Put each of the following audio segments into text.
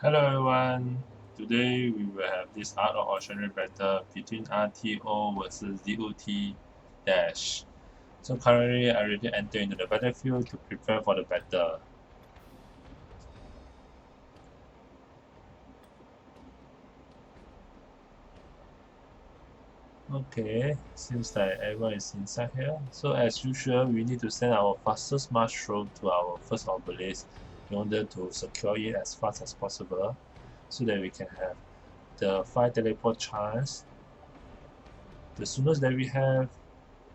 Hello everyone, today we will have this Ark of Osiris battle between RT-O versus DOT dash. So currently I already entered into the battlefield to prepare for the battle. Okay, seems like everyone is inside here. So as usual, we need to send our fastest march through to our first obelisk in order to secure it as fast as possible so that we can have the 5 teleport chance. The soonest that we have,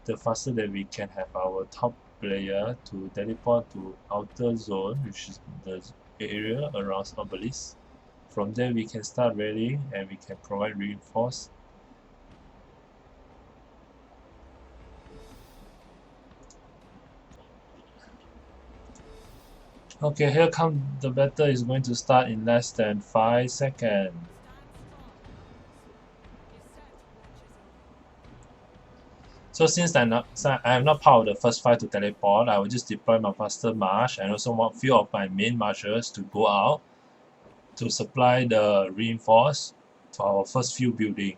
the faster that we can have our top player to teleport to outer zone, which is the area around obelisk. From there we can start rallying and we can provide reinforce. Okay, here come the battle is going to start in less than 5 seconds. So since I am not part of the first 5 to teleport, I will just deploy my faster march and also want few of my main marchers to go out to supply the reinforce to our first few buildings.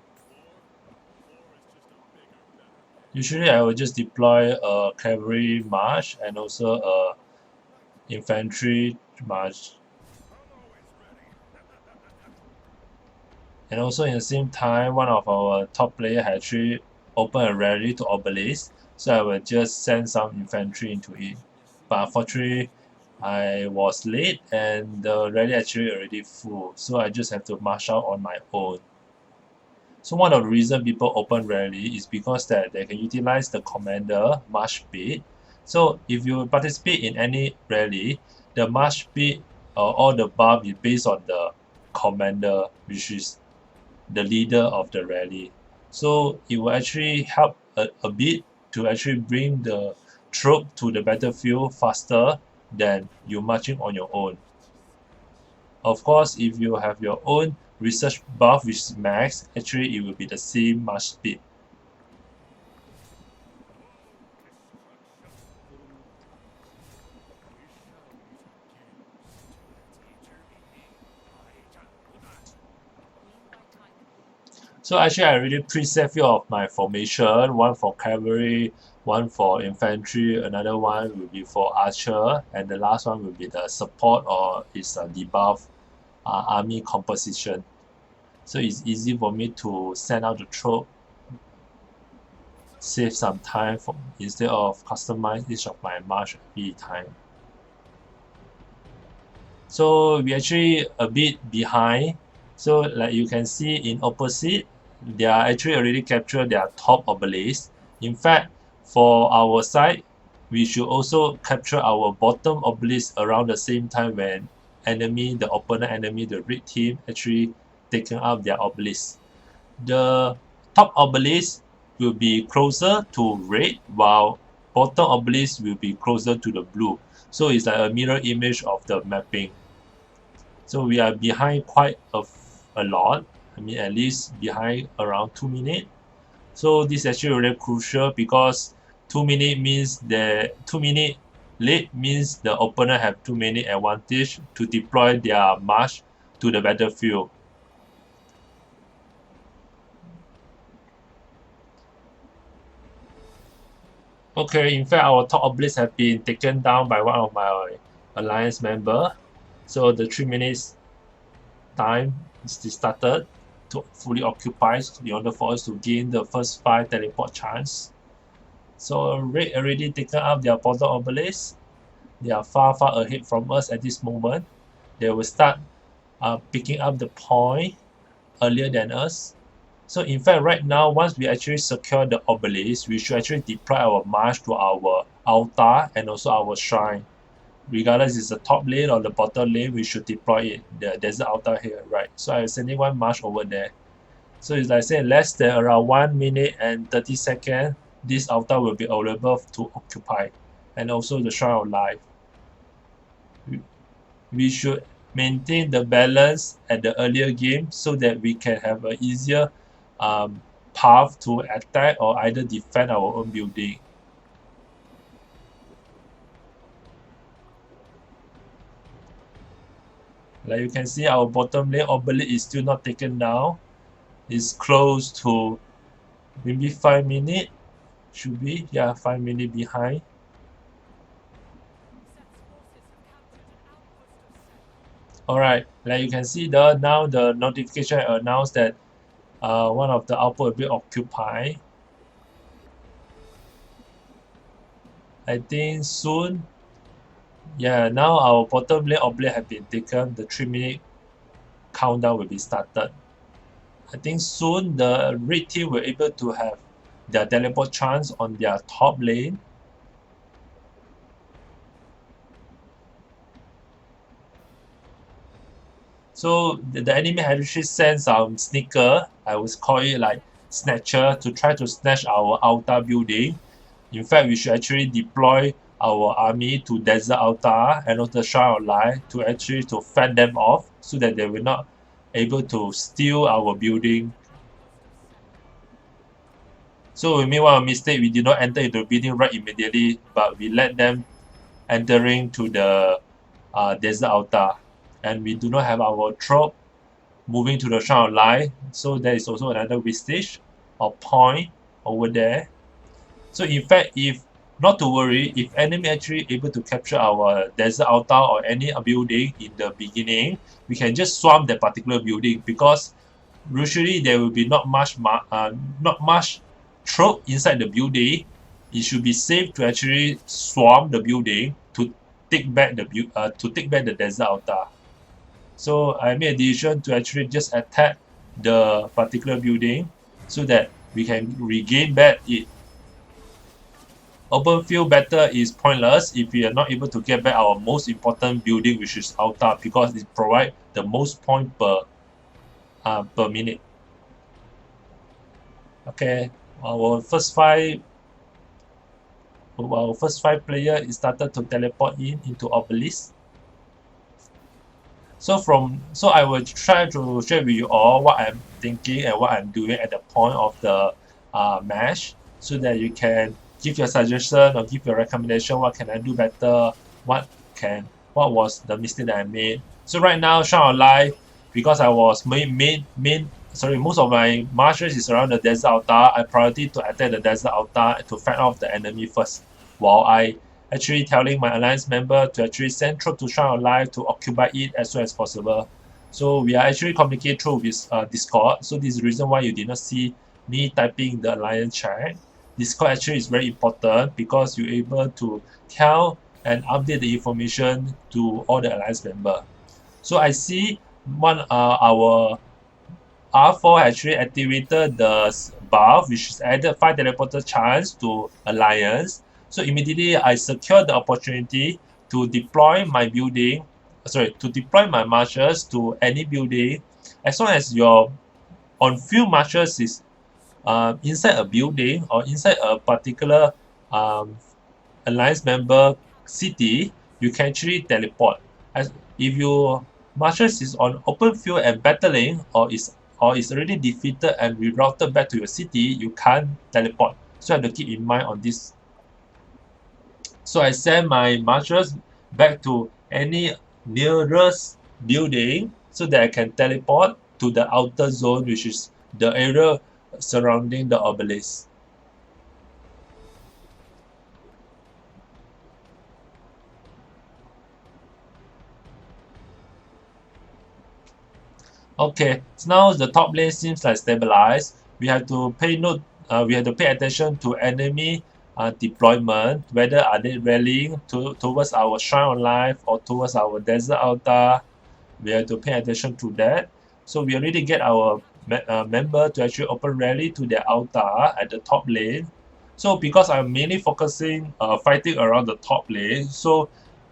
Usually I will just deploy a cavalry march and also a infantry march. And also in the same time, one of our top player had actually opened a rally to obelisk, so I will just send some infantry into it. But unfortunately, I was late and the rally actually already full, so I just have to march out on my own. So one of the reasons people open rally is because that they can utilize the commander march speed. So if you participate in any rally, the march speed or the buff is based on the commander, which is the leader of the rally. So it will actually help a bit to actually bring the troop to the battlefield faster than you marching on your own. Of course, if you have your own research buff which is max, actually it will be the same march speed. So actually I already preset few of my formation, one for cavalry, one for infantry, another one will be for archer, and the last one will be the support or is a debuff army composition. So it's easy for me to send out the troop, save some time instead of customize each of my march every time. So we actually a bit behind. So like you can see in opposite, they are actually already captured their top obelisk. In fact, for our side, we should also capture our bottom obelisk around the same time when the opponent enemy, the red team actually taken out their obelisk. The top obelisk will be closer to red while bottom obelisk will be closer to the blue. So it's like a mirror image of the mapping. So we are behind quite a lot. I mean, at least behind around 2 minutes. So this is actually really crucial because 2 minutes means the 2 minutes late means the opponent have 2 minutes advantage to deploy their march to the battlefield. Okay, in fact, our top obelisk have been taken down by one of my alliance member. So the 3 minutes time is started to fully occupy in order for us to gain the first 5 teleport chance. So red already taken up their bottom obelisk. They are far ahead from us at this moment. They will start picking up the point earlier than us. So in fact right now once we actually secure the obelisk, we should actually deploy our march to our altar and also our shrine. Regardless it's the top lane or the bottom lane, we should deploy it. There's an altar here, right? So I'm sending one march over there. So it's like saying less than around 1 minute and 30 seconds, this altar will be available to occupy. And also the shrine of life. We should maintain the balance at the earlier game so that we can have an easier path to attack or either defend our own building. Like you can see, our bottom lane obelisk is still not taken down. It's close to maybe 5 minutes. Should be, yeah, 5 minutes behind. Alright, like you can see now the notification announced that one of the outpost will be occupied. I think soon, yeah, now our bottom lane obelisk have been taken. The 3-minute countdown will be started. I think soon the red team will able to have their teleport chance on their top lane. So the enemy had actually sent some sneaker, I would call it like snatcher, to try to snatch our altar building. In fact, we should actually deploy our army to desert altar and also shrine of light to actually to fend them off so that they will not able to steal our building. So we made one mistake. We did not enter into the building right immediately, but we let them entering to the desert altar, and we do not have our troop moving to the shrine of light. So there is also another wastage or point over there. So in fact, if not to worry, if enemy actually able to capture our desert altar or any building in the beginning, we can just swarm that particular building, because usually there will be not much troop inside the building. It should be safe to actually swarm the building to take back the desert altar. So I made a decision to actually just attack the particular building so that we can regain back it. Open field battle is pointless if we are not able to get back our most important building, which is altar, because it provides the most point per minute. Okay, our first five player is started to teleport into obelisk. So I will try to share with you all what I'm thinking and what I'm doing at the point of the match, so that you can give your suggestion or give your recommendation. What can I do better? What was the mistake that I made? So right now, Shrine of Light, because I was most of my marches is around the desert altar. I priority to attack the desert altar to fight off the enemy first, while I actually telling my alliance member to actually send troops to Shrine of Light to occupy it as soon as possible. So we are actually communicating through with Discord. So this is the reason why you did not see me typing the alliance chat. Discord actually is very important because you're able to tell and update the information to all the alliance member. So I see our R4 actually activated the buff, which is added 5 teleporter chance to alliance. So immediately I secured the opportunity to deploy my marchers to any building. As long as your on-field marchers is inside a building or inside a particular alliance member city, you can actually teleport. As if your marchers is on open field and battling or is already defeated and rerouted back to your city, you can't teleport. So I have to keep in mind on this. So I send my marchers back to any nearest building so that I can teleport to the outer zone, which is the area surrounding the obelisk. Okay, so now the top lane seems like stabilized. We have to pay attention to enemy deployment, whether are they rallying towards our shrine of life or towards our desert altar. We have to pay attention to that. So we already get our member to actually open rally to their altar at the top lane. So because I'm mainly focusing fighting around the top lane, so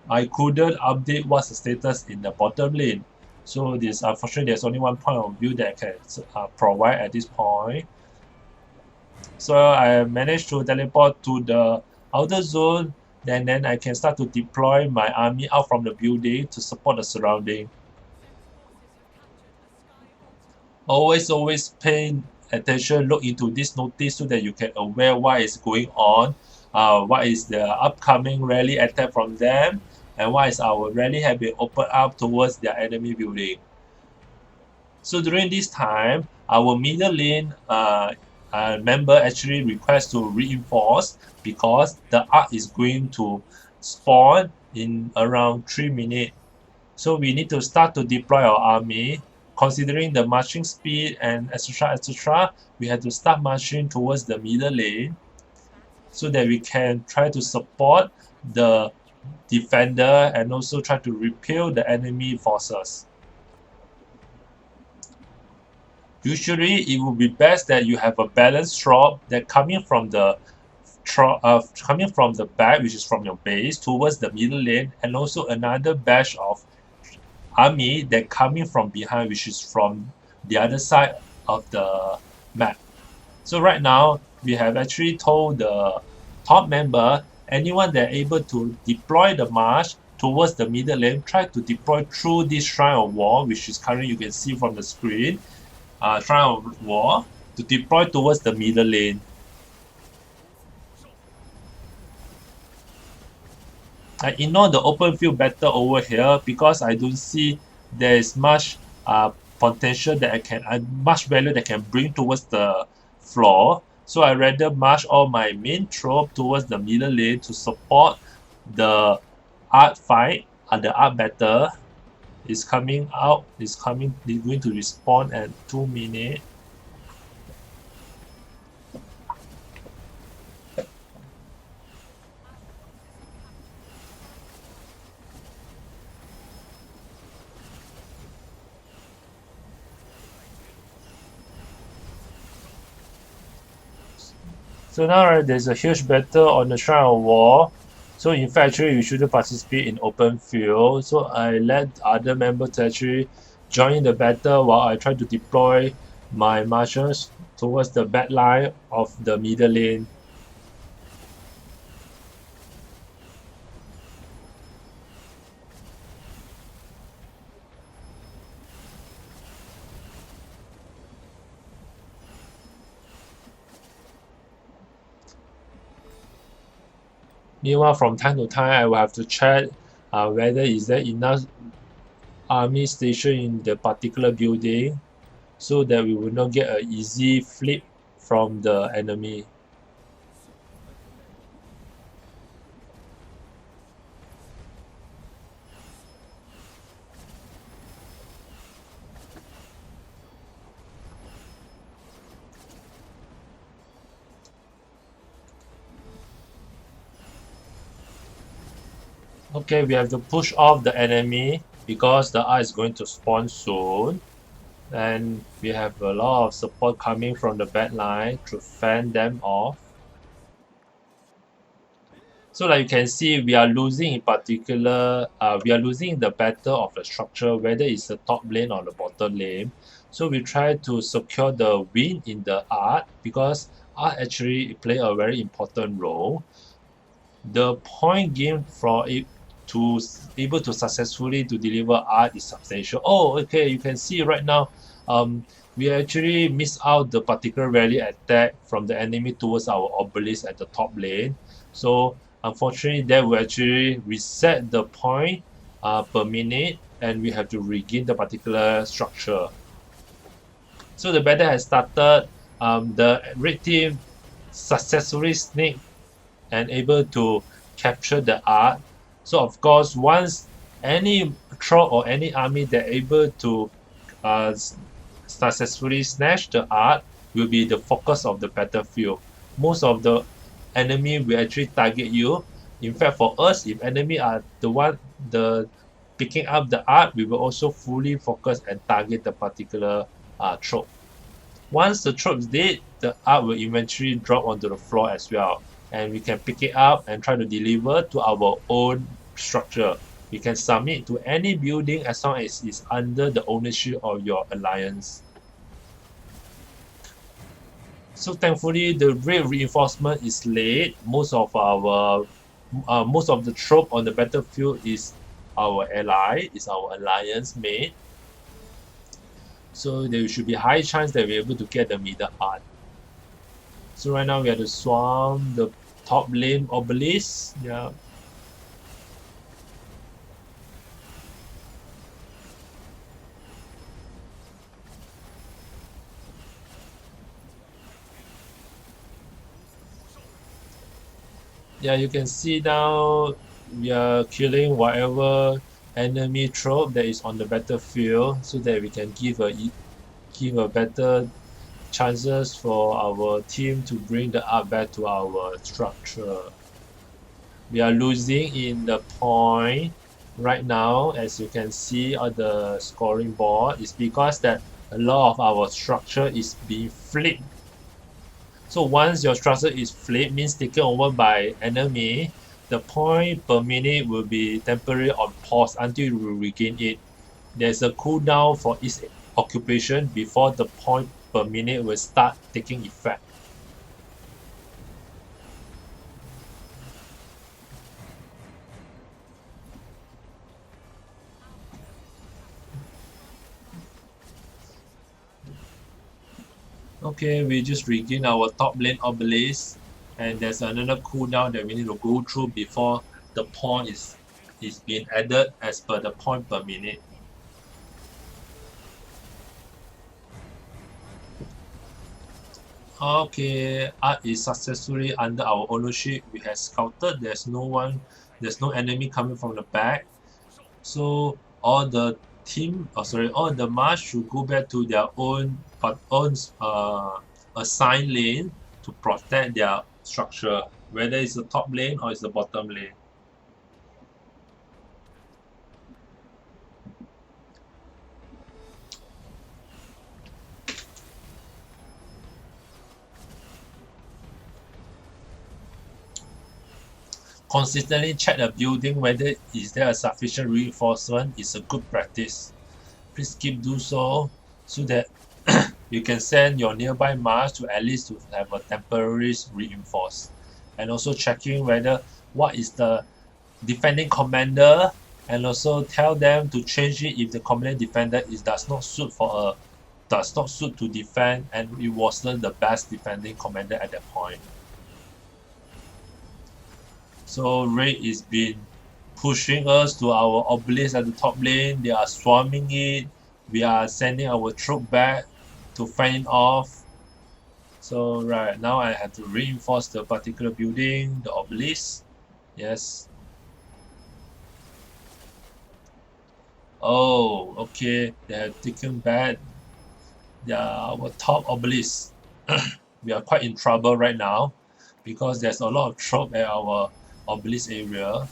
I couldn't update what's the status in the bottom lane. So this unfortunately there's only one point of view that I can provide at this point. So I managed to teleport to the outer zone, and then I can start to deploy my army out from the building to support the surrounding. Always pay attention, look into this notice so that you can aware what is going on, what is the upcoming rally attack from them, and one is our rally have been opened up towards their enemy building. So during this time, our middle lane member actually requests to reinforce because the Ark is going to spawn in around 3 minutes. So we need to start to deploy our army. Considering the marching speed and etc., we have to start marching towards the middle lane so that we can try to support the defender and also try to repel the enemy forces. Usually, it would be best that you have a balanced drop that coming from the back, which is from your base, towards the middle lane, and also another batch of army that coming from behind, which is from the other side of the map. So right now, we have actually told the top member, anyone that able to deploy the march towards the middle lane, try to deploy through this shrine of war, which is currently you can see from the screen. Shrine of war to deploy towards the middle lane. I ignore the open field battle over here because I don't see there is much potential that much value that can bring towards the floor. So I rather march all my main troop towards the middle lane to support the art fight and the art battle. Is coming out, is going to respawn at 2 minutes. So now right, there's a huge battle on the Shrine of War. So in fact, actually, you shouldn't participate in open field. So I let other members to actually join the battle while I try to deploy my marchers towards the back line of the middle lane. Meanwhile, from time to time, I will have to check whether is there enough army station in the particular building so that we will not get an easy flip from the enemy. Okay, we have to push off the enemy because the eye is going to spawn soon. And we have a lot of support coming from the back line to fend them off. So like you can see, we are losing in particular, we are losing the battle of the structure, whether it's the top lane or the bottom lane. So we try to secure the win in the art because art actually play a very important role. The point gained for it to able to successfully to deliver art is substantial. Oh, okay, you can see right now, we actually missed out the particular rally attack from the enemy towards our obelisk at the top lane. So unfortunately, that will actually reset the point per minute, and we have to regain the particular structure. So the battle has started. The red team successfully sneaked and able to capture the art. So of course, once any troop or any army that able to successfully snatch the art will be the focus of the battlefield. Most of the enemy will actually target you. In fact, for us, if enemy are the picking up the art, we will also fully focus and target the particular troop. Once the troop is dead, the art will eventually drop onto the floor as well, and we can pick it up and try to deliver to our own structure. We can submit to any building as long as it's under the ownership of your alliance. So thankfully, the rail reinforcement is late. Most of the troop on the battlefield is our ally, is our alliance mate. So there should be high chance that we're able to get the middle art. So right now we have to swarm the top lane obelisk. Yeah. Yeah, you can see now we are killing whatever enemy troop that is on the battlefield so that we can give a better chances for our team to bring the Ark back to our structure. We are losing in the point right now, as you can see on the scoring board. Is because that a lot of our structure is being flipped. So once your structure is flipped, means taken over by enemy, the point per minute will be temporarily on pause until you regain it. There's a cooldown for each occupation before the point per minute will start taking effect. Okay, we just regain our top lane obelisk, and there's another cooldown that we need to go through before the point is being added as per the point per minute. Okay, art is successfully under our ownership. We have scouted. There's no enemy coming from the back. So all the all the march should go back to their own assigned lane to protect their structure, whether it's the top lane or it's the bottom lane. Consistently check the building whether is there a sufficient reinforcement is a good practice. Please keep do so that you can send your nearby Mars to at least to have a temporary reinforce. And also checking whether what is the defending commander, and also tell them to change it if the commanding defender is does not suit to defend and it wasn't the best defending commander at that point. So Raid is been pushing us to our obelisk at the top lane. They are swarming it. We are sending our troop back to fend it off. So right now I have to reinforce the particular building, the obelisk. Yes. Oh, okay. They have taken back our top obelisk. We are quite in trouble right now because there's a lot of troop at our obelisk area.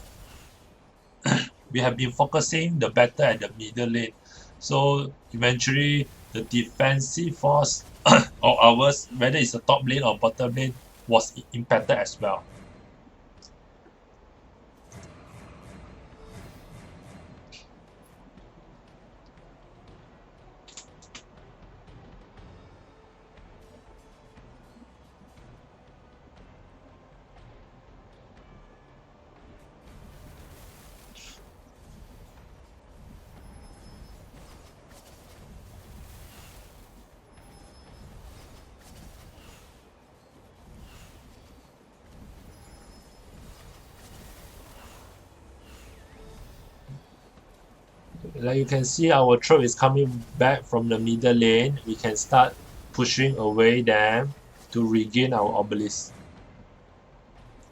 We have been focusing the battle at the middle lane. So eventually the defensive force of ours, whether it's the top lane or bottom lane, was impacted as well. Like you can see our troop is coming back from the middle lane. We can start pushing away them to regain our obelisk.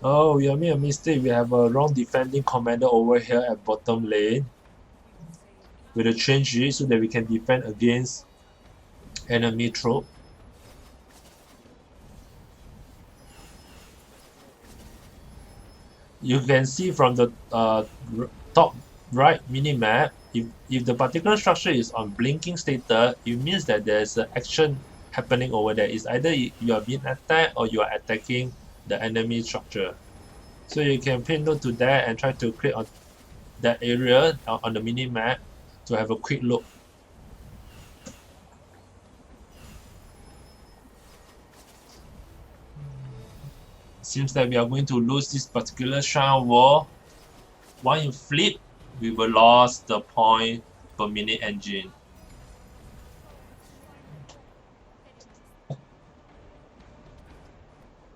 Oh, we have made a mistake. We have a wrong defending commander over here at bottom lane. We will change it so that we can defend against enemy troop. You can see from the top right mini-map, if the particular structure is on blinking status, it means that there's an action happening over there. It's either you are being attacked or you are attacking the enemy structure. So you can pay note to that and try to click on that area on the mini-map to have a quick look. Seems that we are going to lose this particular shrine war. Once you flip, we will lose the point per minute engine.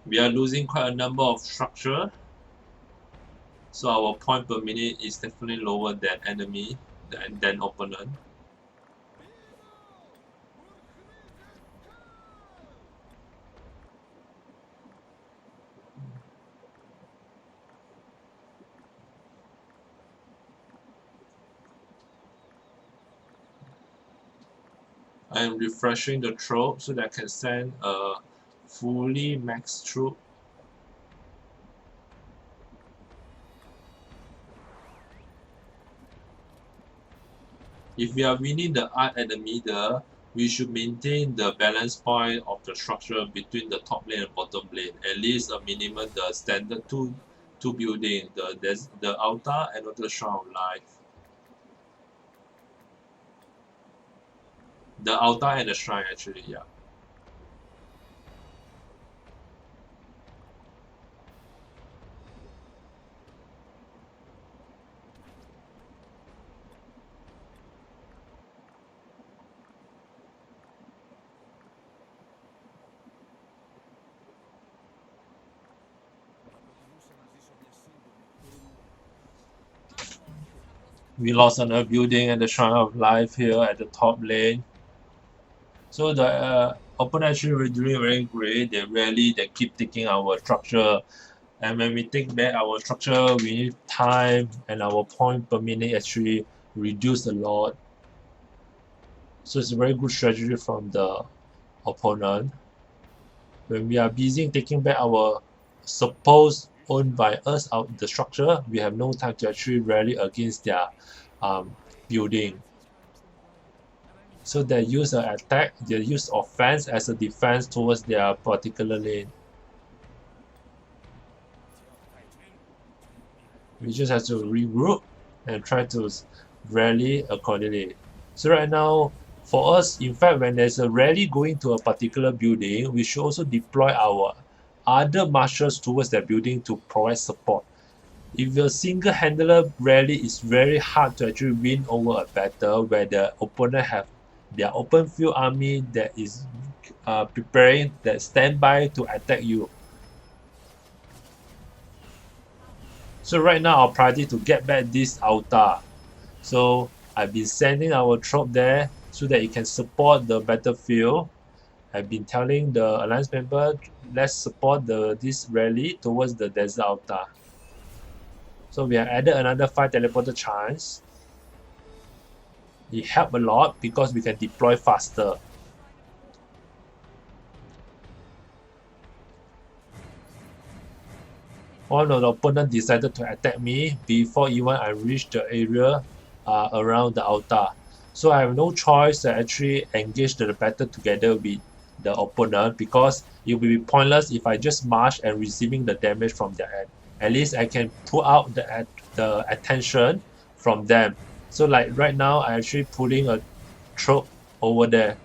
We are losing quite a number of structure, so our point per minute is definitely lower than enemy than opponent. I am refreshing the troop so that I can send a fully maxed troop. If we are winning the art at the middle, we should maintain the balance point of the structure between the top lane and bottom lane. At least a minimum the standard two building, the altar and also the shrine of life. The altar and the shrine actually, yeah. We lost another building at the shrine of life here at the top lane. So the opponent actually were doing very great. They keep taking our structure. And when we take back our structure, we need time and our point per minute actually reduce a lot. So it's a very good strategy from the opponent. When we are busy taking back our supposed owned by us out the structure, we have no time to actually rally against their building. So they use an attack, they use offense as a defense towards their particular lane. We just have to regroup and try to rally accordingly. So right now, for us, in fact, when there's a rally going to a particular building, we should also deploy our other marshals towards that building to provide support. If your single-handed rally is very hard to actually win over a battle where the opponent have their open field army that is preparing that standby to attack you. So right now our priority to get back this altar. So I've been sending our troop there so that it can support the battlefield. I've been telling the alliance member, let's support this rally towards the desert altar. So we have added another 5 teleporter chance. It helped a lot because we can deploy faster. One of the opponent decided to attack me before even I reached the area around the altar. So I have no choice to actually engage the battle together with the opponent because it will be pointless if I just march and receiving the damage from their end. At least I can pull out the attention from them. So like right now I actually pulling a troop over there.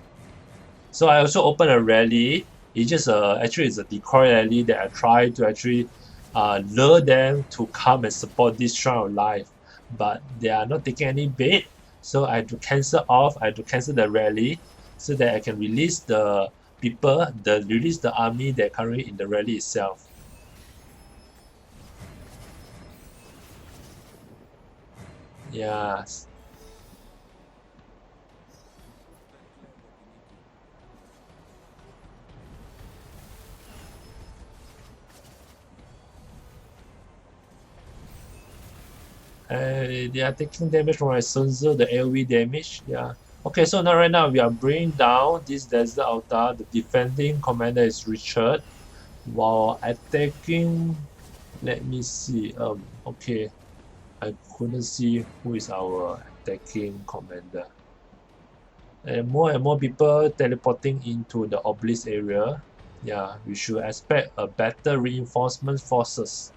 So I also open a rally. It's just actually it's a decoy rally that I try to actually lure them to come and support this shrine of life, but they are not taking any bait. So I had to cancel off. I had to cancel the rally so that I can release the people, release the army that currently in the rally itself. Yes. They are taking damage from my Sunzo, the AoE damage. Yeah. Okay, so now right now we are bringing down this desert altar. The defending commander is Richard, while attacking. Let me see. Okay, I couldn't see who is our attacking commander. And more people teleporting into the obelisk area. Yeah, we should expect a better reinforcement forces.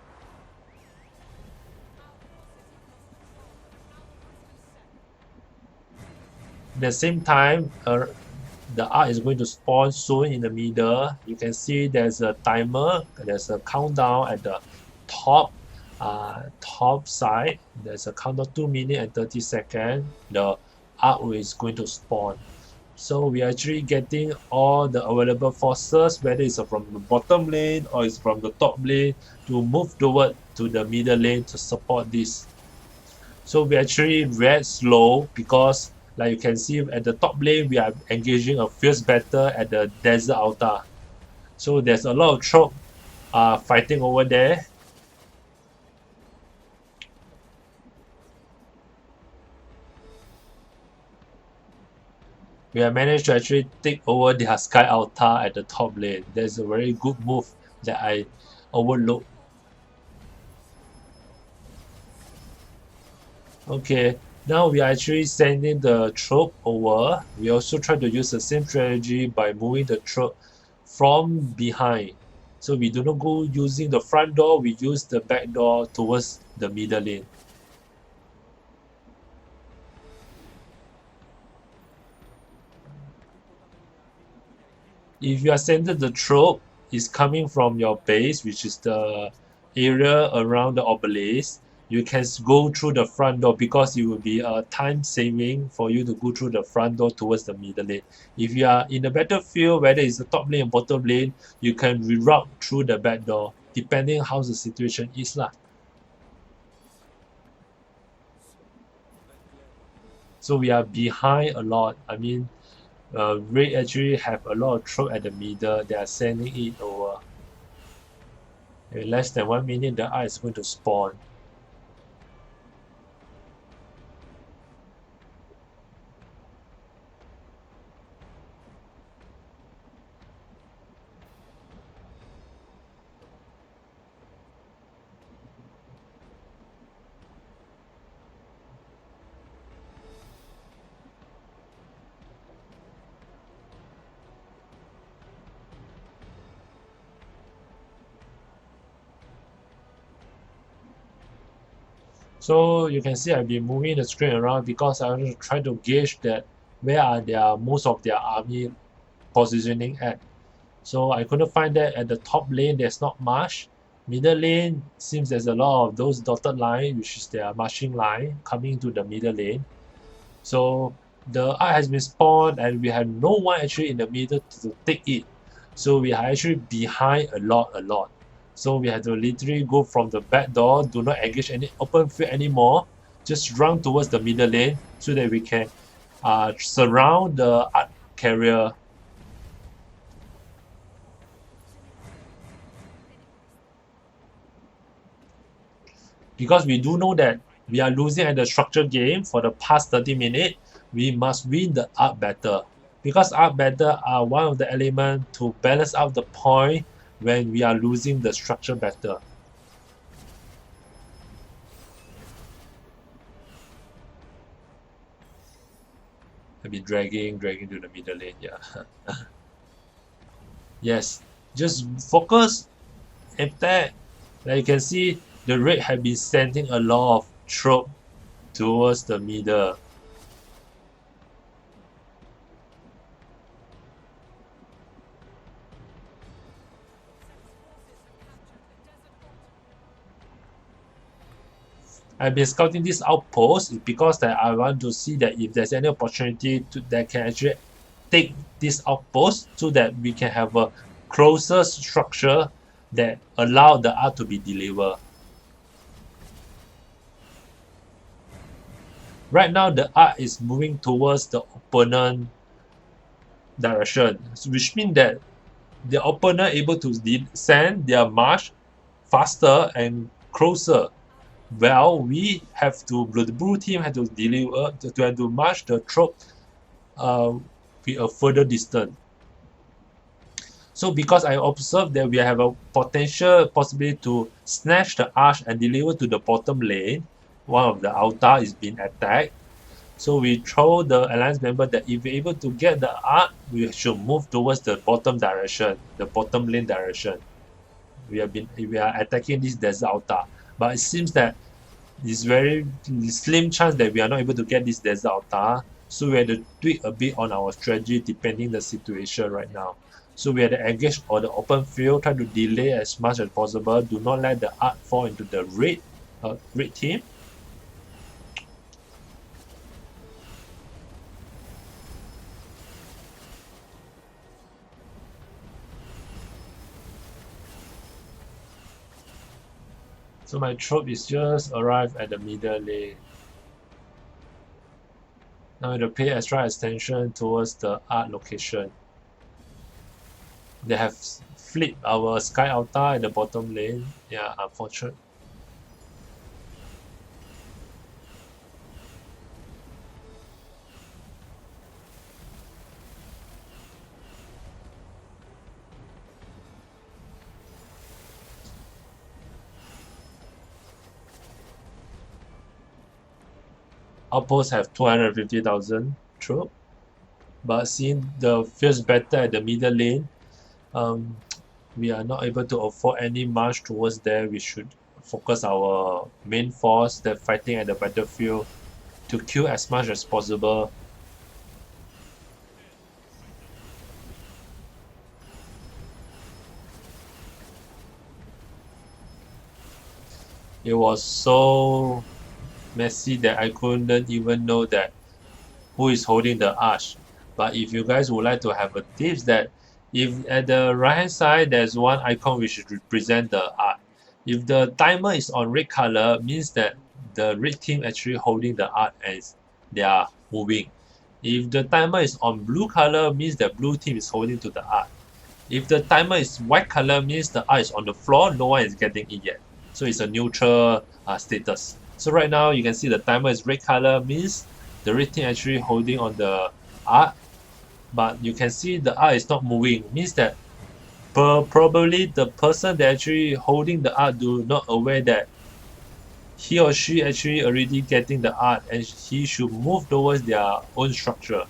At the same time, the art is going to spawn soon in the middle. You can see there's a timer, there's a countdown at the top top side. There's a countdown 2 minutes and 30 seconds. The art is going to spawn. So we are actually getting all the available forces, whether it's from the bottom lane or it's from the top lane, to move toward to the middle lane to support this. So we actually react slow because like you can see at the top lane we are engaging a fierce battle at the desert altar. So there's a lot of troop fighting over there. we have managed to actually take over their Sky Altar at the top lane. That's a very good move that I overlooked. Okay, now we are actually sending the troop over. We also try to use the same strategy by moving the troop from behind. So we do not go using the front door, we use the back door towards the middle lane. If you are sending the troop is coming from your base, which is the area around the obelisk, you can go through the front door because it will be a time saving for you to go through the front door towards the middle lane. If you are in the battlefield, whether it's the top lane or bottom lane, you can reroute through the back door depending how the situation is lah. So we are behind a lot. I mean, Red actually have a lot of troop at the middle. They are sending it over. In less than 1 minute, the eye is going to spawn. So you can see I've been moving the screen around because I want to try to gauge that where are their most of their army positioning at. So I couldn't find that at the top lane. There's not much. Middle lane seems there's a lot of those dotted line, which is their marching line coming to the middle lane. So the art has been spawned and we have no one actually in the middle to take it. So we are actually behind a lot. So we have to literally go from the back door, do not engage any open field anymore, just run towards the middle lane so that we can surround the art carrier. Because we do know that we are losing at the structure game for the past 30 minutes, we must win the art battle. Because art battle are one of the elements to balance out the point when we are losing the structure battle. I'll be dragging to the middle lane, yeah. Yes, just focus, attack. Like you can see, the red have been sending a lot of troop towards the middle. I've been scouting this outpost because that I want to see that if there's any opportunity that can actually take this outpost so that we can have a closer structure that allow the art to be delivered. Right now the art is moving towards the opponent direction, which means that the opponent able to send their march faster and closer. Well, we have to, the blue team had to deliver, to have to march the troop with a further distance. So because I observed that we have a potential possibility to snatch the arch and deliver to the bottom lane, one of the altar is being attacked. So we told the alliance member that if we're able to get the arch, we should move towards the bottom direction, the bottom lane direction. We are attacking this desert altar. But it seems that it's very slim chance that we are not able to get this desert altar. So we have to tweak a bit on our strategy depending the situation right now. So we have to engage on the open field, try to delay as much as possible. Do not let the art fall into the red team. So my troop is just arrived at the middle lane. Now we have to pay extra attention towards the art location. They have flipped our Sky Altar in the bottom lane. Yeah, unfortunate. outposts have 250,000 troops, but seeing the fierce battle at the middle lane, we are not able to afford any march towards there. We should focus our main force that fighting at the battlefield to kill as much as possible. It was so messy that I couldn't even know that who is holding the arch. But if you guys would like to have a tips that if at the right hand side there's one icon which represent the arch. If the timer is on red color, means that the red team actually holding the arch and they are moving. If the timer is on blue color, means the blue team is holding to the arch. If the timer is white color, means the arch is on the floor, no one is getting it yet. So it's a neutral status. So right now you can see the timer is red color, means the red team actually holding on the arc, but you can see the arc is not moving, means that probably the person that actually holding the arc do not aware that he or she actually already getting the arc and he should move towards their own structure.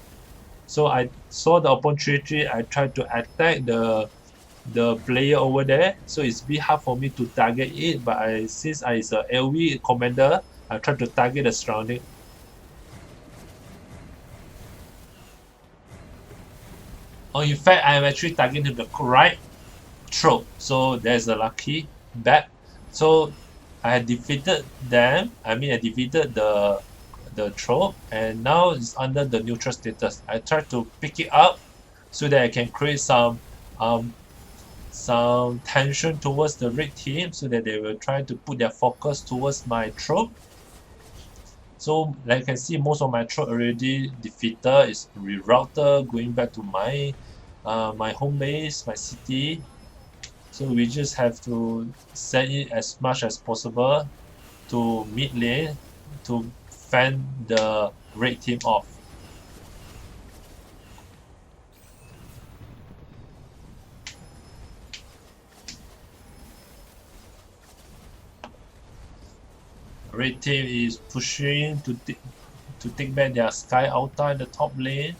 So I saw the opportunity, I tried to attack the player over there, so it's a bit hard for me to target it, but since I is a AoE commander, I try to target the surrounding. Oh, in fact, I'm actually targeting the right trope, so there's a lucky bet. So I had defeated them. I mean, I defeated the trope, and now it's under the neutral status. I try to pick it up so that I can create some tension towards the red team, so that they will try to put their focus towards my trope. So like you can see, most of my troop already defeated. It's rerouted, going back to my my home base, my city. So we just have to send it as much as possible to mid lane to fend the red team off. Red team is pushing to take back their Sky Altar in the top lane.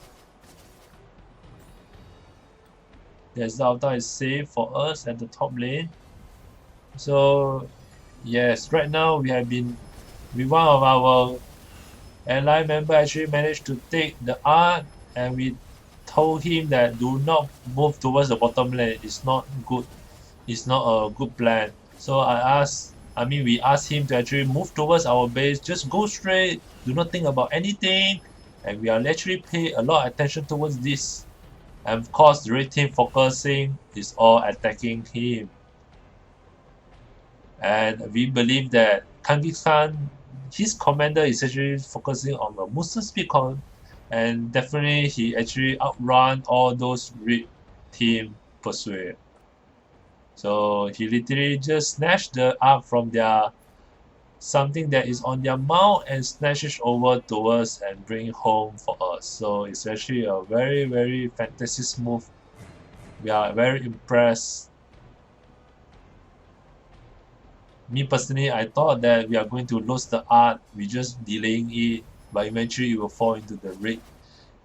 There's the Altar is safe for us at the top lane. So yes, right now we have been with one of our ally member actually managed to take the art, and we told him that do not move towards the bottom lane. It's not good. It's not a good plan. So we asked him to actually move towards our base. Just go straight. Do not think about anything. And we are literally pay a lot of attention towards this. And of course, the red team focusing is all attacking him. And we believe that Kangi Khan, his commander is actually focusing on the Musa speed and definitely he actually outrun all those red team pursuit. So he literally just snatched the arc from their something that is on their mount and snatches over to us and bring home for us. So it's actually a very, very fantastic move. We are very impressed. Me personally, I thought that we are going to lose the art. We just delaying it, but eventually it will fall into the red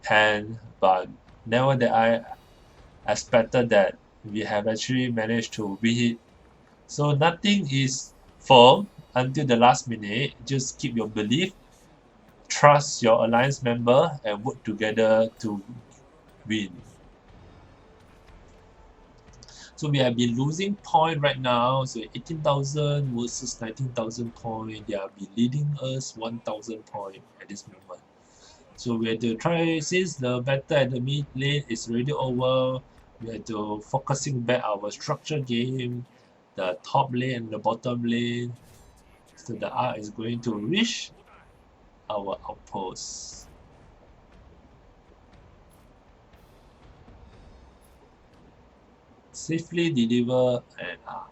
hand. But never that I expected that we have actually managed to beat it. So nothing is firm until the last minute. Just keep your belief, trust your alliance member, and work together to win. So we have been losing point right now. So 18,000 versus 19,000 point. They have been leading us 1,000 point at this moment. So we have to try, since the battle at the mid lane is already over, we have to focusing back our structure game, the top lane and the bottom lane. So the R is going to reach our outpost. Safely deliver an R.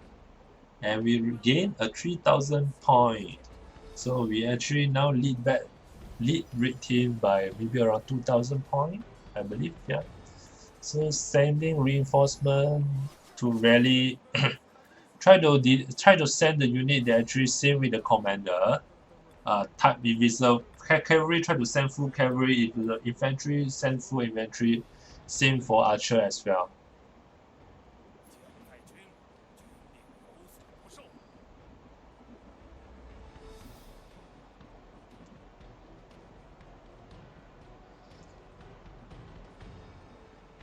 And we gain a 3,000 point. So we actually now lead red team by maybe around 2,000 point, I believe, yeah. So sending reinforcement to rally, try to send the unit that actually same with the commander. type. If it's a cavalry, try to send full cavalry. If it's the infantry, send full infantry. Same for archer as well.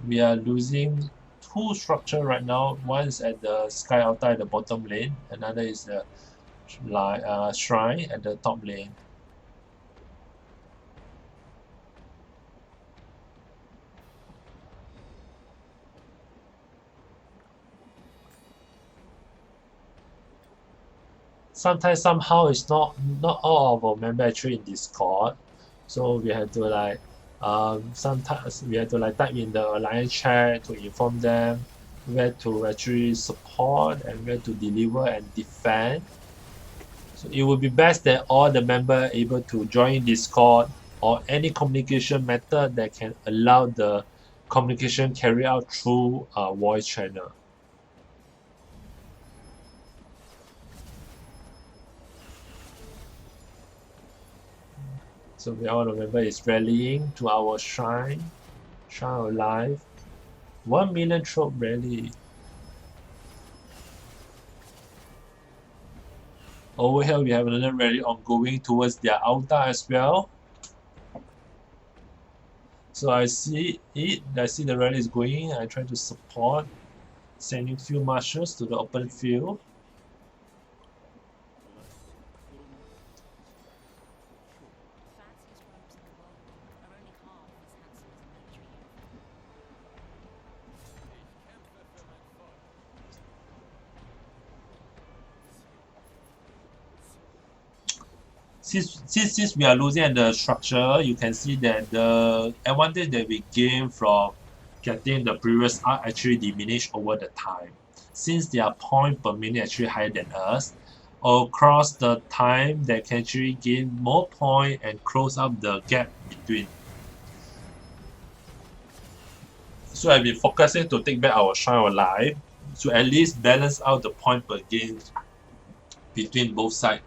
We are losing two structure right now. One is at the sky altar at the bottom lane. Another is the shrine at the top lane. Sometimes somehow it's not all of our members actually in Discord, so we have to like sometimes we have to like type in the alliance chat to inform them where to actually support and where to deliver and defend. So it would be best that all the members are able to join Discord or any communication method that can allow the communication carry out through a voice channel. So we all remember is rallying to our shrine alive. 1 million troop rally. Over here we have another rally ongoing towards their altar as well. So I see it, I see the rally is going, I try to support, sending few marshals to the open field. Since we are losing at the structure, you can see that the advantage that we gain from getting the previous arc actually diminished over the time. Since their point per minute actually higher than us, across the time they can actually gain more point and close up the gap between. So I've been focusing to take back our shrine alive to at least balance out the point per gain between both sides.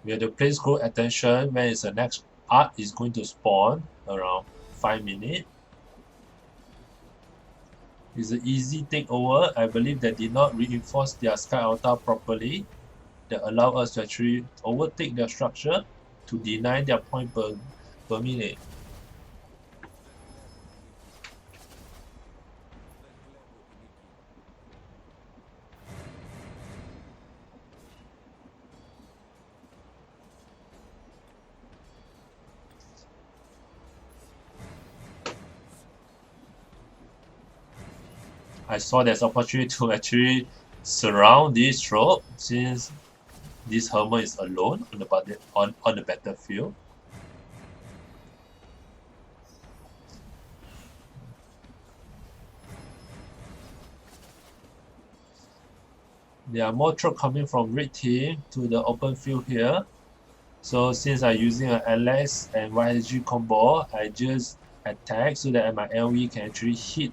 We have to place close attention when is the next arc is going to spawn around 5 minutes. It's an easy takeover. I believe they did not reinforce their sky altar properly. That allow us to actually overtake their structure to deny their point per minute. I saw there's opportunity to actually surround this troop since this Hermit is alone on the battlefield. There are more troops coming from red team to the open field here. So since I'm using an LS and YSG combo, I just attack so that my LE can actually hit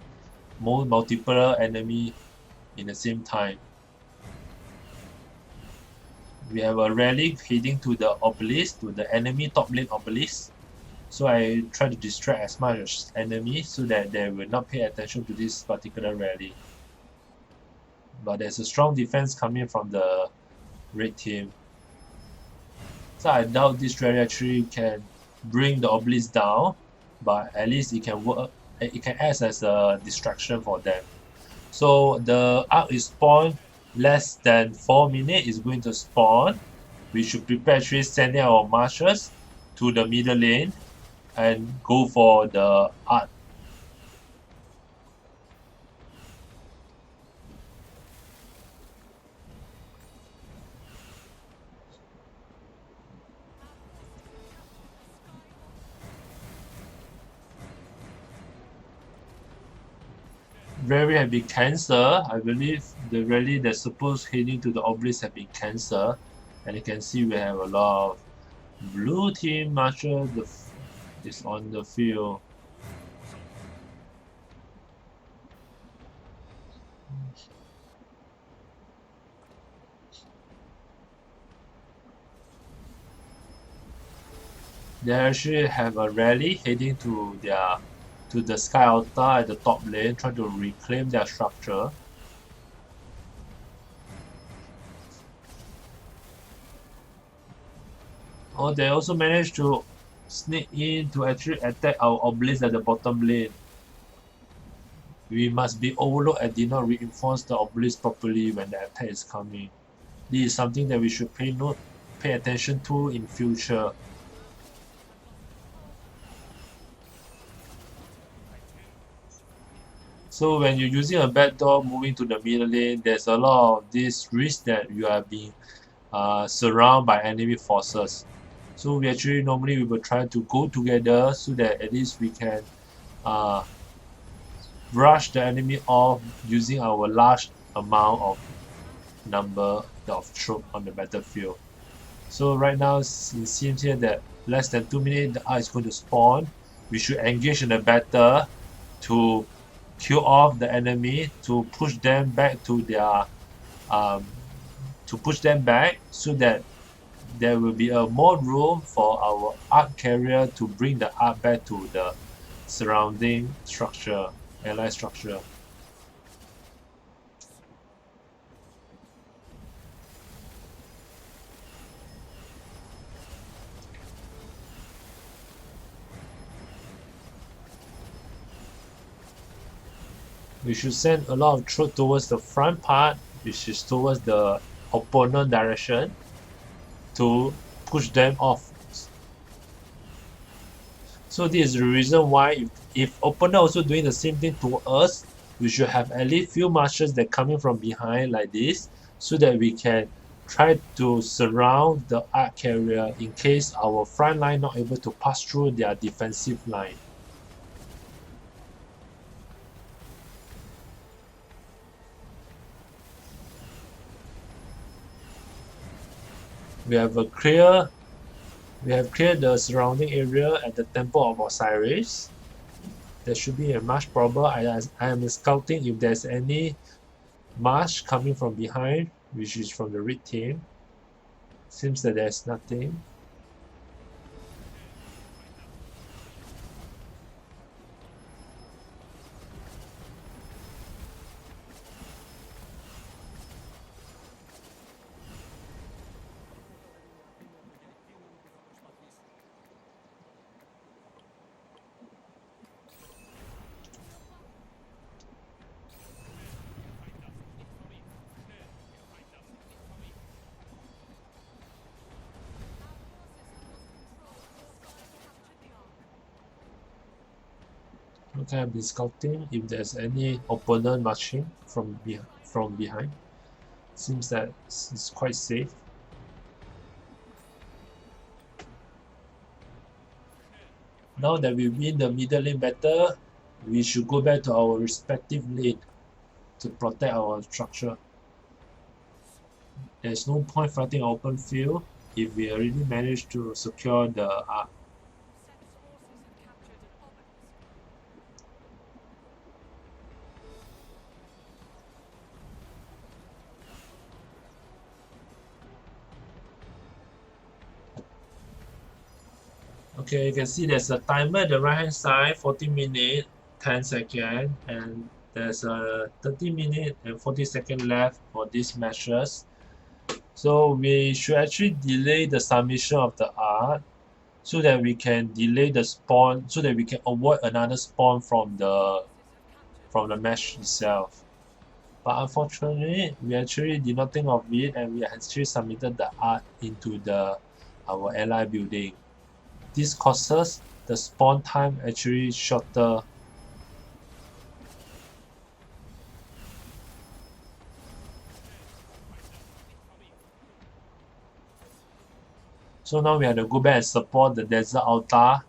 multiple enemy in the same time. We have a rally heading to the obelisk, to the enemy top lane obelisk. So I try to distract as much as enemy so that they will not pay attention to this particular rally. But there's a strong defense coming from the red team. So I doubt this rally actually can bring the obelisk down, but at least it can work. It can act as a distraction for them. So the arc is spawned less than 4 minutes is going to spawn. We should prepare actually sending our marshals to the middle lane and go for the arc. Rally have been cancelled. I believe the rally that's supposed heading to the obelisk have been cancelled. And you can see we have a lot of blue team marshal is on the field. They actually have a rally heading to the Sky Altar at the top lane, trying to reclaim their structure. Oh, they also managed to sneak in to actually attack our obelisk at the bottom lane. We must be overlooked and did not reinforce the obelisk properly when the attack is coming. This is something that we should pay attention to in future. So when you're using a backdoor moving to the middle lane, there's a lot of this risk that you are being surrounded by enemy forces. So we actually normally we will try to go together so that at least we can brush the enemy off using our large amount of number of troops on the battlefield. So right now it seems here that less than 2 minutes the Ark is going to spawn. We should engage in the battle to kill off the enemy, to push them back to their so that there will be more room for our Ark carrier to bring the Ark back to the surrounding structure, ally structure. We should send a lot of troops towards the front part, which is towards the opponent direction, to push them off. So this is the reason why if opponent also doing the same thing to us, we should have at least few marshals that coming from behind like this, so that we can try to surround the Ark carrier in case our front line not able to pass through their defensive line. We have cleared the surrounding area at the Temple of Osiris. There should be a marsh problem. I am scouting if there's any marsh coming from behind, which is from the red team. Seems that there's nothing. Okay, I've been scouting if there's any opponent marching from behind. Seems that it's quite safe. Now that we win the middle lane battle, we should go back to our respective lane to protect our structure. There's no point fighting open field if we already managed to secure the Ark. Okay, you can see there's a timer at the right hand side, 40 minutes, 10 seconds, and there's a 30 minutes and 40 seconds left for these matches. So we should actually delay the submission of the Ark so that we can delay the spawn, so that we can avoid another spawn from the match itself. But unfortunately, we actually did not think of it, and we actually submitted the Ark into our ally building. This causes the spawn time actually shorter. So now we have to go back and support the desert altar,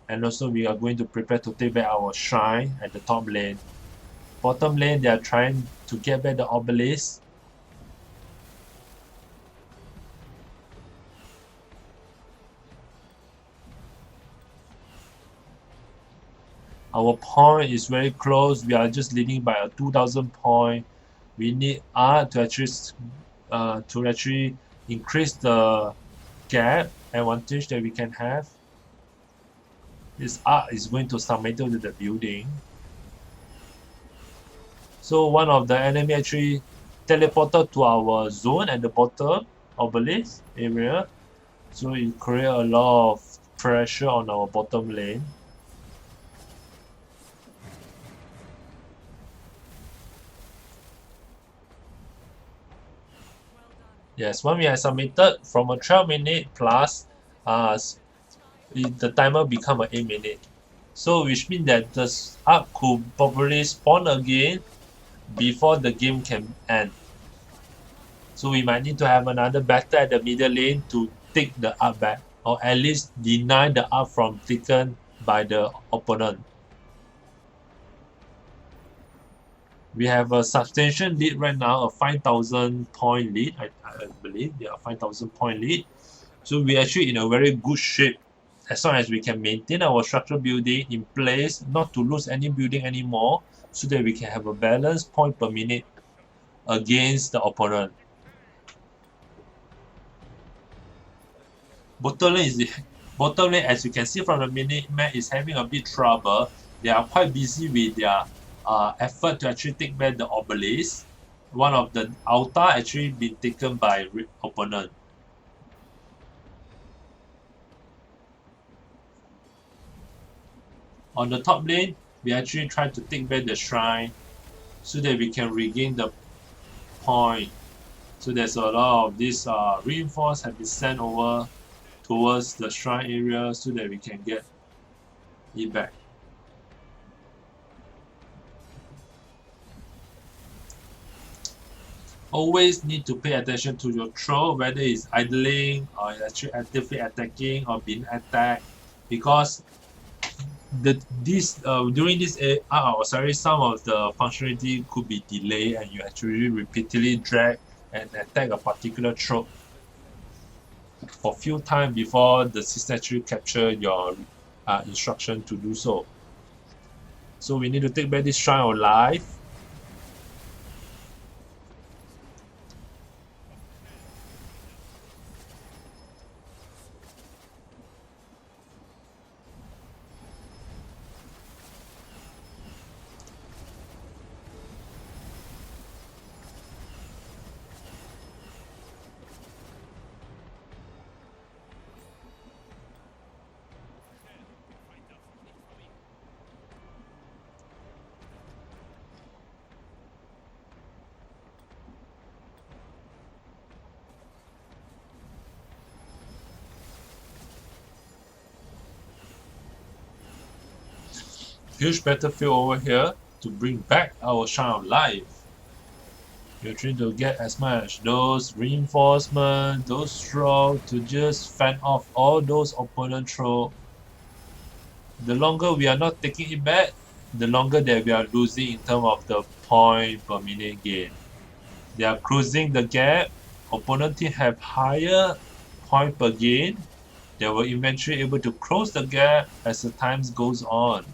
and also we are going to prepare to take back our shrine at the top lane. Bottom lane, they are trying to get back the obelisk. Our point is very close. We are just leading by a 2000 point. We need Ark to actually increase the gap advantage that we can have. this ark is going to submit to the building. So one of the enemy actually teleported to our zone at the bottom obelisk area. So it create a lot of pressure on our bottom lane. Yes, when we have submitted from a 12 minute plus, the timer become a 8 minute. So which means that the ark could probably spawn again before the game can end. So we might need to have another battle at the middle lane to take the ark back, or at least deny the ark from taken by the opponent. We have a substantial lead right now, a 5,000 point lead. I believe they are 5,000 point lead. So we're actually in a very good shape as long as we can maintain our structural building in place, not to lose any building anymore, so that we can have a balanced point per minute against the opponent. Bottom lane, as you can see from the minute map, is having a bit trouble. They are quite busy with their effort to actually take back the obelisk. One of the altar actually been taken by opponent. On the top lane, we actually try to take back the shrine so that we can regain the point. So there's a lot of these reinforcements have been sent over towards the shrine area so that we can get it back. Always need to pay attention to your throw, whether it's idling or actually actively attacking or being attacked, because during this some of the functionality could be delayed and you actually repeatedly drag and attack a particular trope for few times before the system actually capture your instruction to do so. So we need to take back this shrine of life. Huge battlefield over here to bring back our shrine of life. You're trying to get as much those reinforcements, those strokes to just fend off all those opponent throw. The longer we are not taking it back, the longer that we are losing in terms of the point per minute gain. They are closing the gap. Opponent team have higher point per gain. They were eventually able to close the gap as the time goes on.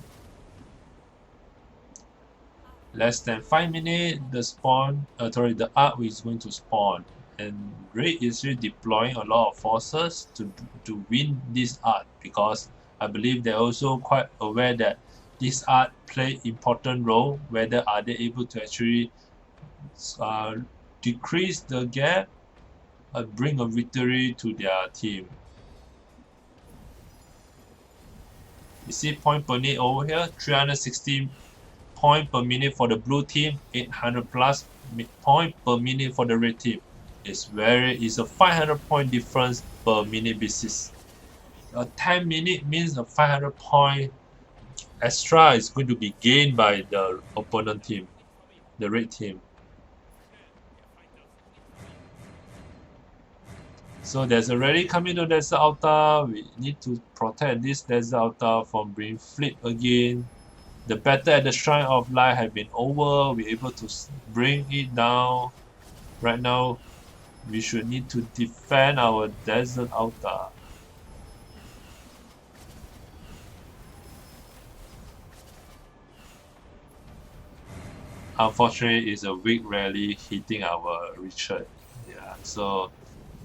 Less than 5 minutes, the ark is going to spawn, and Raid is really deploying a lot of forces to win this ark, because I believe they're also quite aware that this ark play important role, whether are they able to actually decrease the gap and bring a victory to their team. You see point per minute over here, 360 point per minute for the blue team, 800 plus point per minute for the red team. It's a 500 point difference per minute basis. A 10 minute means a 500 point extra is going to be gained by the opponent team, the red team. So there's a rally coming to desert altar. We need to protect this desert altar from being flipped again. The battle at the Shrine of Light has been over. We're able to bring it down. Right now, we should need to defend our desert altar. Unfortunately, it's a weak rally hitting our Richard. Yeah, so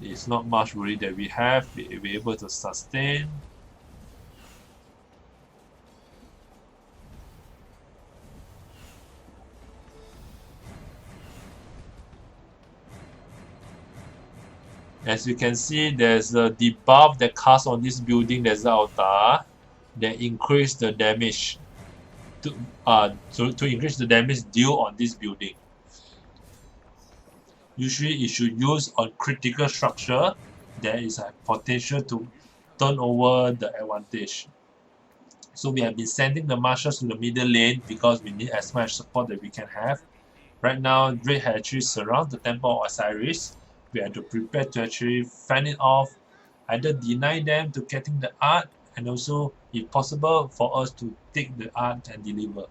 it's not much really that we have. We're able to sustain. As you can see, there's a debuff that casts on this building desert altar that increase the damage to increase the damage deal on this building. Usually it should use on critical structure. There is a potential to turn over the advantage. So we have been sending the marshals to the middle lane because we need as much support that we can have. Right now, Drake has actually surround the Temple of Osiris. We have to prepare to actually fend it off, either deny them to getting the art, and also, if possible, for us to take the art and deliver.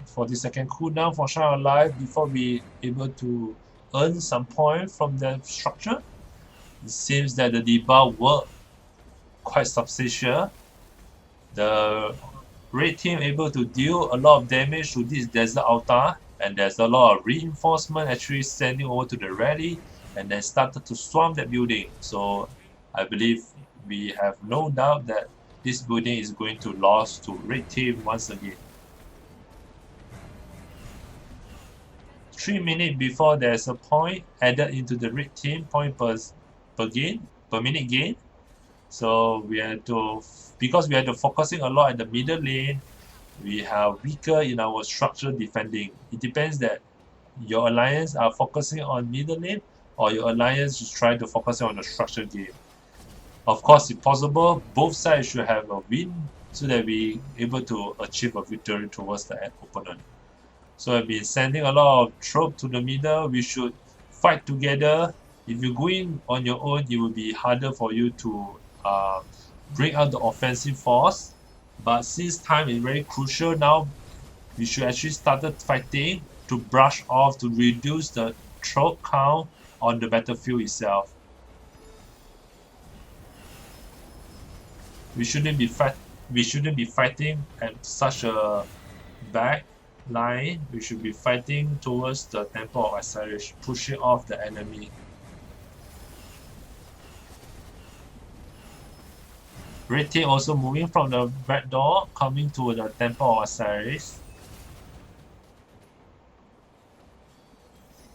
For the second cooldown for Shine Alive before we able to earn some point from the structure. It seems that the debuff worked quite substantial. The red team able to deal a lot of damage to this desert altar, and there's a lot of reinforcement actually sending over to the rally, and then started to swarm that building. So I believe we have no doubt that this building is going to lose to red team once again. 3 minutes before there's a point added into the red team point per minute gain. So we have to, because we have to focusing a lot at the middle lane, we have weaker in our structural defending. It depends that your alliance are focusing on middle lane or your alliance is trying to focus on the structure game. Of course, if possible, both sides should have a win so that we able to achieve a victory towards the opponent. So I've been sending a lot of troops to the middle. We should fight together. If you go in on your own, it will be harder for you to bring out the offensive force. But since time is very crucial now, we should actually start fighting to brush off, to reduce the troop count on the battlefield itself. We shouldn't be fighting at such a back line. We should be fighting towards the Temple of Osiris, pushing off the enemy. Red team also moving from the back door, coming to the Temple of Osiris.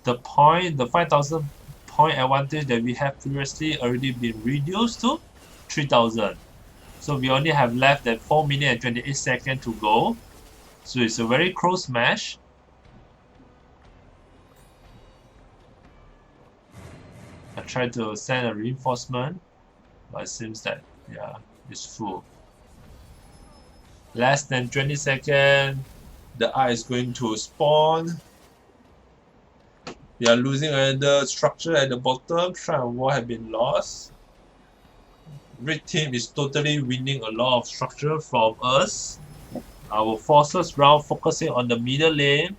The 5,000 point advantage that we have previously already been reduced to 3,000. So we only have left that 4 minutes and 28 seconds to go. So it's a very close match. I tried to send a reinforcement, but it seems that, yeah, it's full. Less than 20 seconds, the eye is going to spawn. We are losing another structure at the bottom. Shrine of War have been lost. Red team is totally winning a lot of structure from us. Our forces round focusing on the middle lane.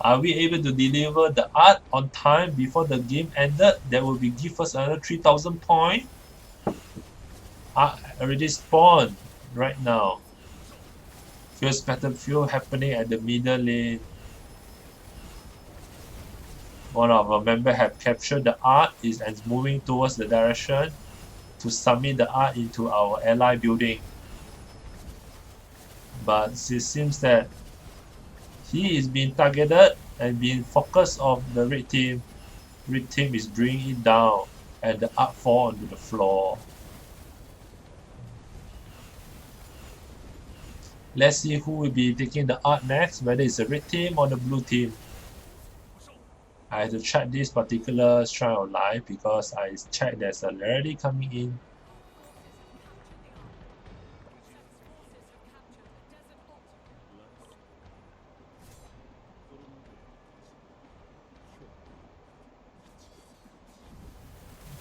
Are we able to deliver the art on time before the game ended? That will be give us another 3,000 points. Already spawned right now. First battlefield happening at the middle lane. One of our members have captured the art and moving towards the direction to submit the art into our ally building. But it seems that he is being targeted and being focused on the red team. Red team is bringing it down and the art fall onto the floor. Let's see who will be taking the art next, whether it's the red team or the blue team. I have to check this particular Shrine of Life because I checked there's a rarity coming in.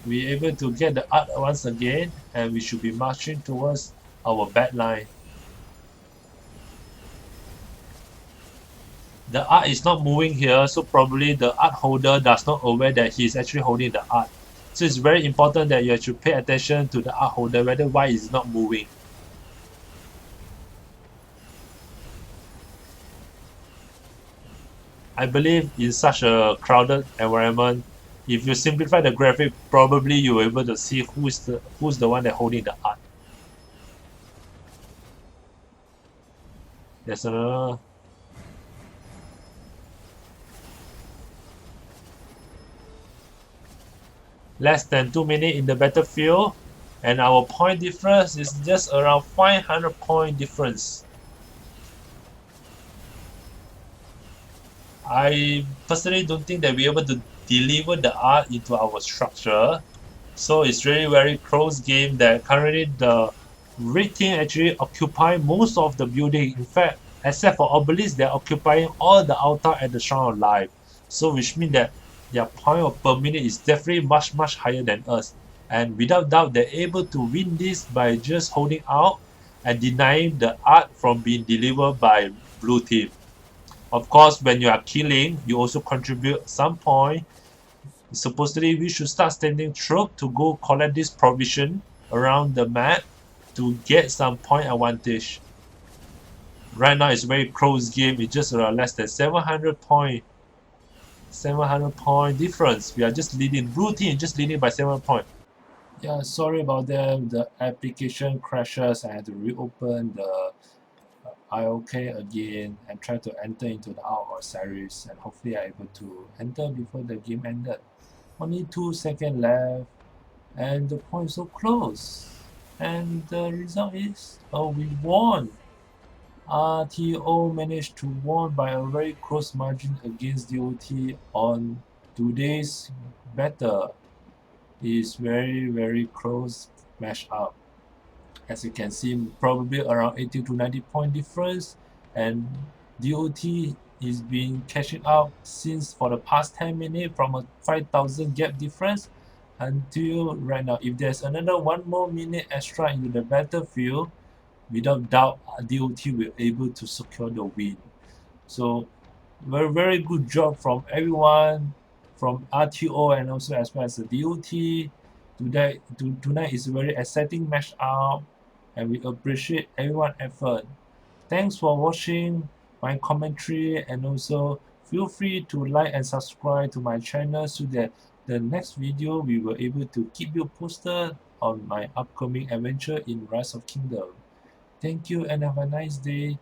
We're able to get the art once again, and we should be marching towards our back line. The art is not moving here, so probably the art holder does not aware that he is actually holding the art. So it's very important that you have to pay attention to the art holder, whether why it's not moving. I believe in such a crowded environment, if you simplify the graphic, probably you're able to see who's the one that holding the art. There's another less than 2 minutes in the battlefield, and our point difference is just around 500 point difference. I personally don't think that we're able to deliver the art into our structure. So it's really very close game that currently the red team actually occupy most of the building. In fact, except for obelisk, they're occupying all the outer at the Shrine of Life. So which means that their point per minute is definitely much higher than us. And without doubt, they're able to win this by just holding out and denying the art from being delivered by blue team. Of course, when you are killing, you also contribute some point. Supposedly, we should start standing troop to go collect this provision around the map to get some point advantage. Right now, it's a very close game. It's just around less than 700 point difference. We are just leading. Blue team just leading by 7 point. Yeah, sorry about that. The application crashes. I had to reopen the IOK again and try to enter into the Ark of Osiris, and hopefully I'm able to enter before the game ended. Only 2 seconds left, and the point is so close. And the result is, oh, we won. RT-O managed to win by a very close margin against DOT on today's battle. It's very close match up. As you can see, probably around 80 to 90 point difference, and DOT is been catching up since for the past 10 minutes from a 5,000 gap difference until right now. If there's another 1 more minute extra into the battlefield, without doubt DOT will able to secure the win. So very good job from everyone, from RTO and also as well as the DOT. Tonight is a very exciting match up, and we appreciate everyone's effort. Thanks for watching my commentary, and also feel free to like and subscribe to my channel so that the next video we will able to keep you posted on my upcoming adventure in Rise of Kingdom. Thank you and have a nice day.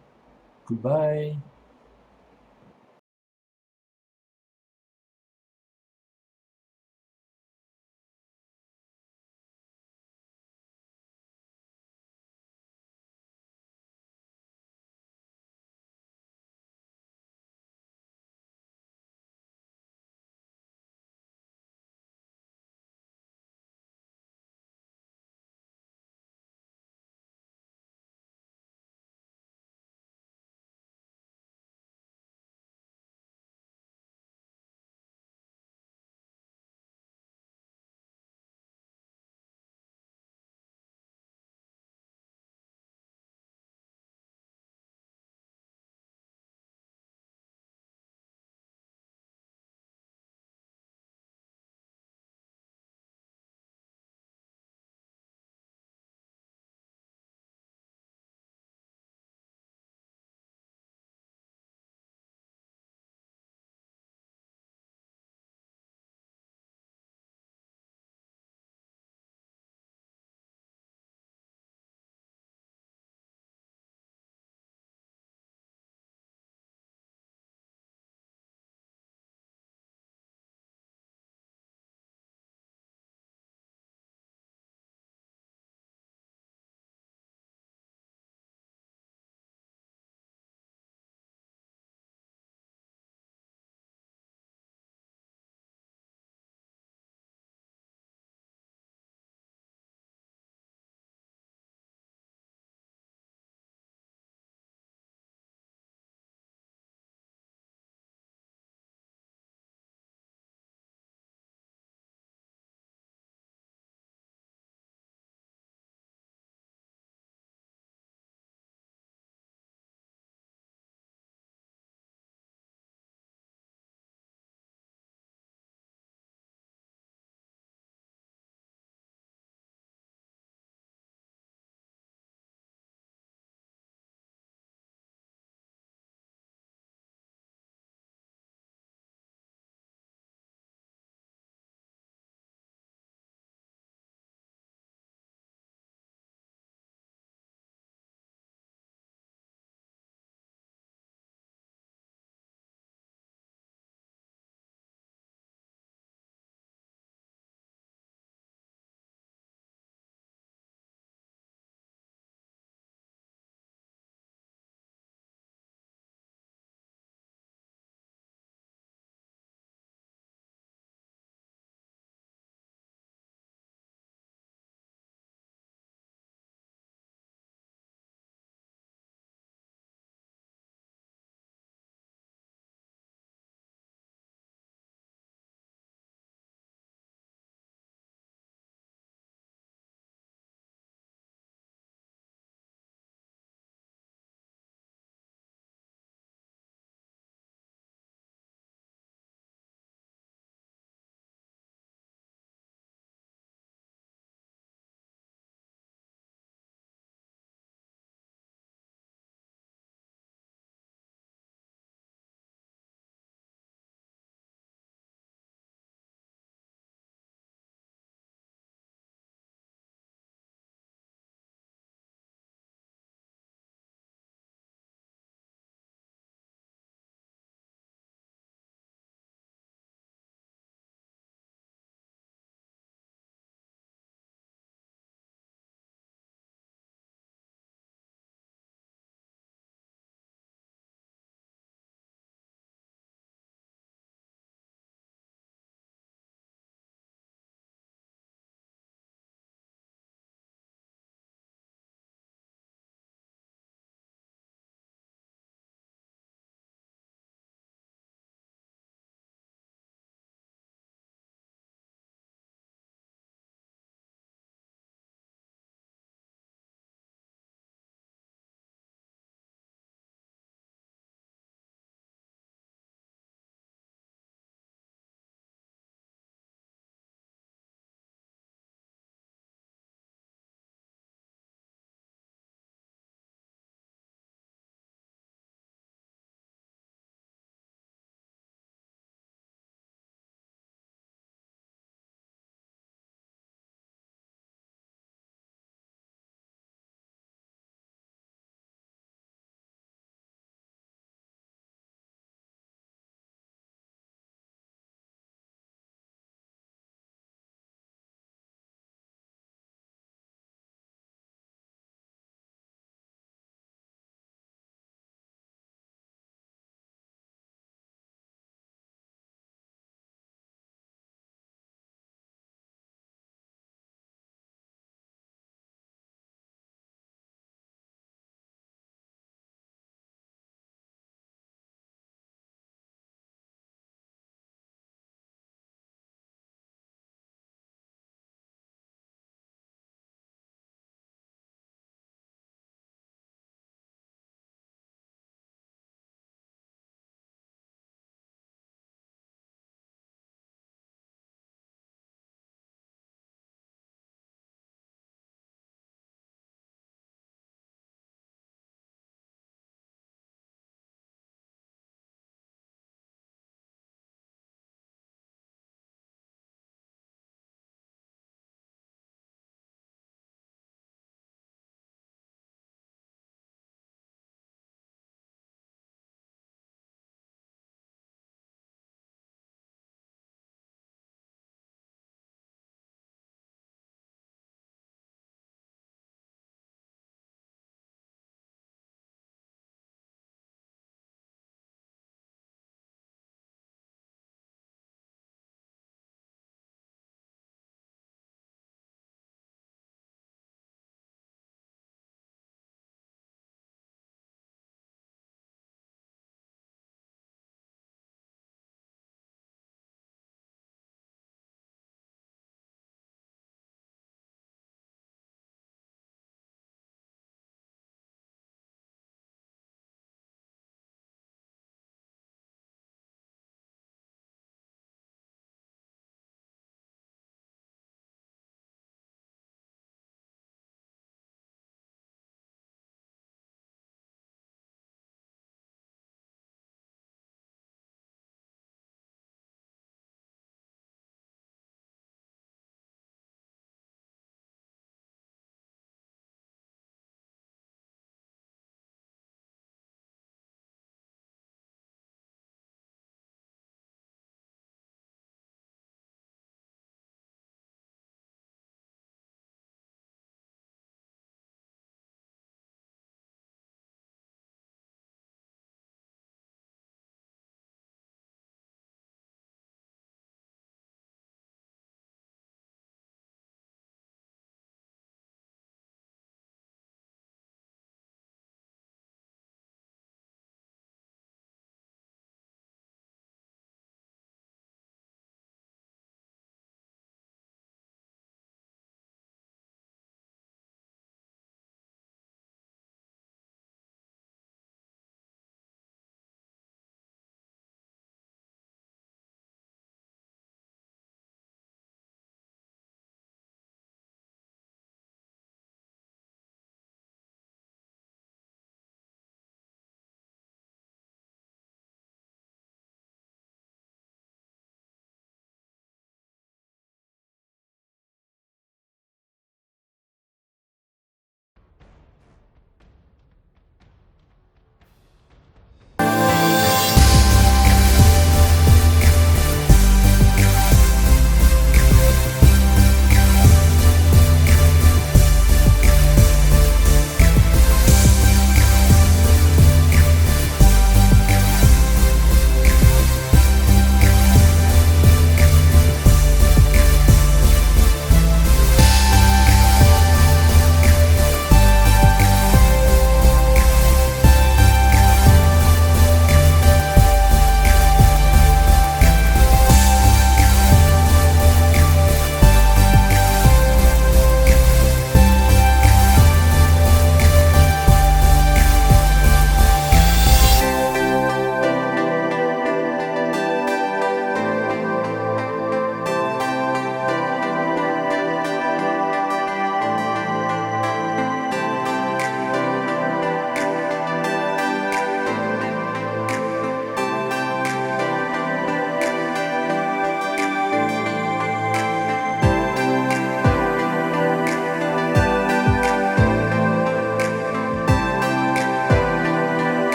Goodbye.